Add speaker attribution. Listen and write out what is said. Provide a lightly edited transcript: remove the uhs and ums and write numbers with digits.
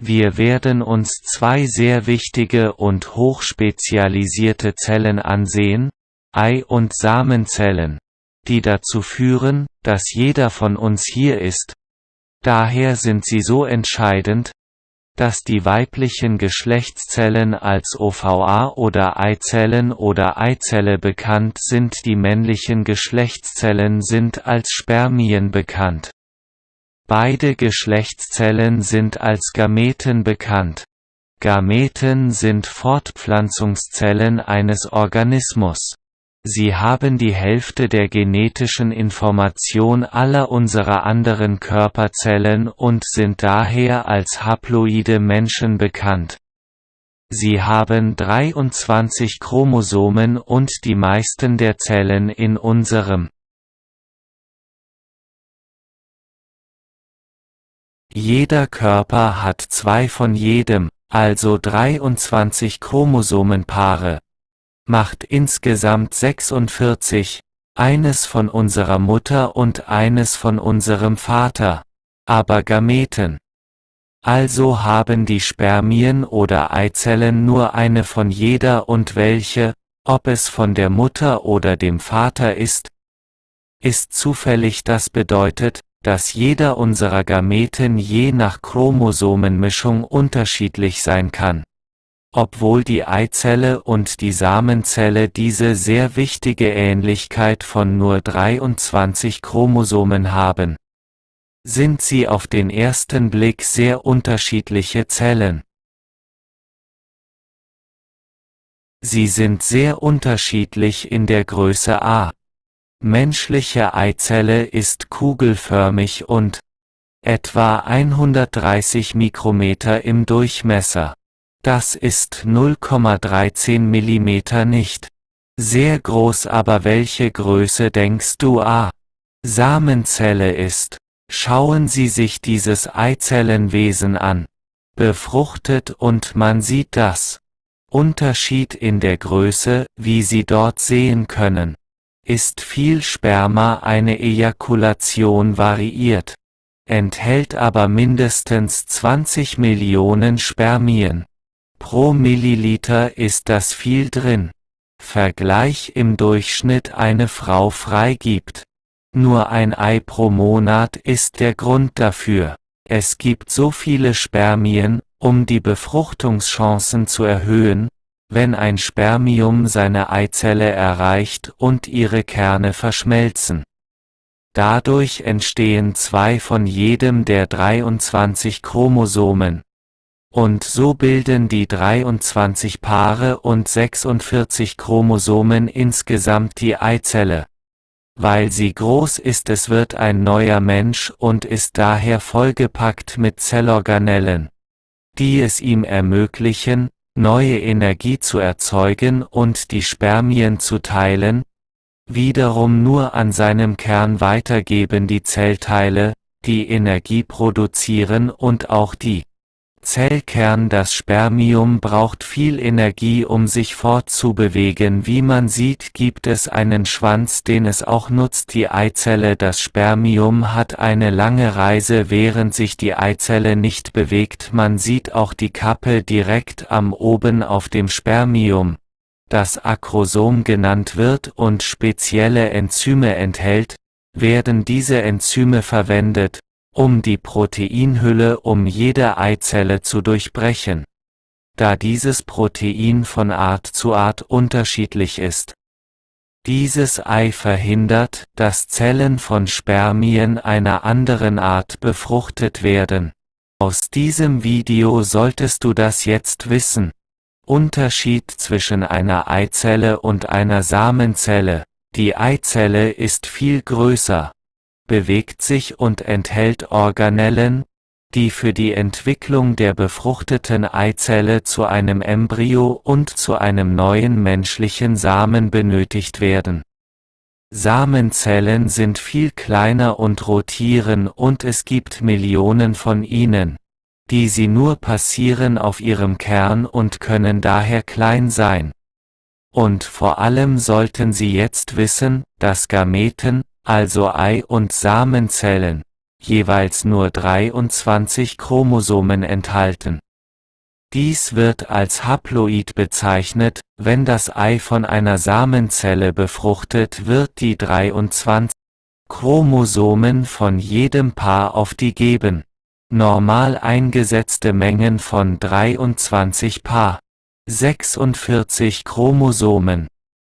Speaker 1: Wir werden uns zwei sehr wichtige und hochspezialisierte Zellen ansehen, Ei- und Samenzellen, die dazu führen, dass jeder von uns hier ist. Daher sind sie so entscheidend, dass die weiblichen Geschlechtszellen als OVA oder Eizellen oder Eizelle bekannt sind, die männlichen Geschlechtszellen sind als Spermien bekannt. Beide Geschlechtszellen sind als Gameten bekannt. Gameten sind Fortpflanzungszellen eines Organismus. Sie haben die Hälfte der genetischen Information aller unserer anderen Körperzellen und sind daher als haploide Menschen bekannt. Sie haben 23 Chromosomen und die meisten der Zellen in unserem Jeder Körper hat 2 von jedem, also 23 Chromosomenpaare. Macht insgesamt 46, eines von unserer Mutter und eines von unserem Vater, aber Gameten. Also haben die Spermien oder Eizellen nur eine von jeder und welche, ob es von der Mutter oder dem Vater ist zufällig. Das bedeutet, dass jeder unserer Gameten je nach Chromosomenmischung unterschiedlich sein kann. Obwohl die Eizelle und die Samenzelle diese sehr wichtige Ähnlichkeit von nur 23 Chromosomen haben, sind sie auf den ersten Blick sehr unterschiedliche Zellen. Sie sind sehr unterschiedlich in der Größe a. Menschliche Eizelle ist kugelförmig und etwa 130 Mikrometer im Durchmesser. Das ist 0,13 mm nicht sehr groß, aber welche Größe denkst du a. Samenzelle ist? Schauen Sie sich dieses Eizellenwesen an. Befruchtet und man sieht das Unterschied in der Größe, wie Sie dort sehen können. Ist viel Sperma, eine Ejakulation variiert, enthält aber mindestens 20 Millionen Spermien. Pro Milliliter ist das viel drin. Vergleich im Durchschnitt eine Frau freigibt. Nur ein Ei pro Monat ist der Grund dafür. Es gibt so viele Spermien, um die Befruchtungschancen zu erhöhen, wenn ein Spermium seine Eizelle erreicht und ihre Kerne verschmelzen. Dadurch entstehen 2 von jedem der 23 Chromosomen. Und so bilden die 23 Paare und 46 Chromosomen insgesamt die Eizelle. Weil sie groß ist, es wird ein neuer Mensch und ist daher vollgepackt mit Zellorganellen, die es ihm ermöglichen, neue Energie zu erzeugen und die Spermien zu teilen, wiederum nur an seinem Kern weitergeben die Zellteile, die Energie produzieren und auch die Zellkern. Das Spermium braucht viel Energie, um sich fortzubewegen. Wie man sieht, gibt es einen Schwanz, den es auch nutzt. Die Eizelle, das Spermium hat eine lange Reise, während sich die Eizelle nicht bewegt. Man sieht auch die Kappe direkt am oben auf dem Spermium, das Akrosom genannt wird und spezielle Enzyme enthält. Werden diese Enzyme verwendet, um die Proteinhülle um jede Eizelle zu durchbrechen, da dieses Protein von Art zu Art unterschiedlich ist. Dieses Ei verhindert, dass Zellen von Spermien einer anderen Art befruchtet werden. Aus diesem Video solltest du das jetzt wissen. Unterschied zwischen einer Eizelle und einer Samenzelle. Die Eizelle ist viel größer, bewegt sich und enthält Organellen, die für die Entwicklung der befruchteten Eizelle zu einem Embryo und zu einem neuen menschlichen Samen benötigt werden. Samenzellen sind viel kleiner und rotieren und es gibt Millionen von ihnen, die sie nur passieren auf ihrem Kern und können daher klein sein. Und vor allem sollten Sie jetzt wissen, dass Gameten, also Ei- und Samenzellen, jeweils nur 23 Chromosomen enthalten. Dies wird als Haploid bezeichnet. Wenn das Ei von einer Samenzelle befruchtet wird, die 23 Chromosomen von jedem Paar auf die geben. Normal eingesetzte Mengen von 23 Paar. 46 Chromosomen.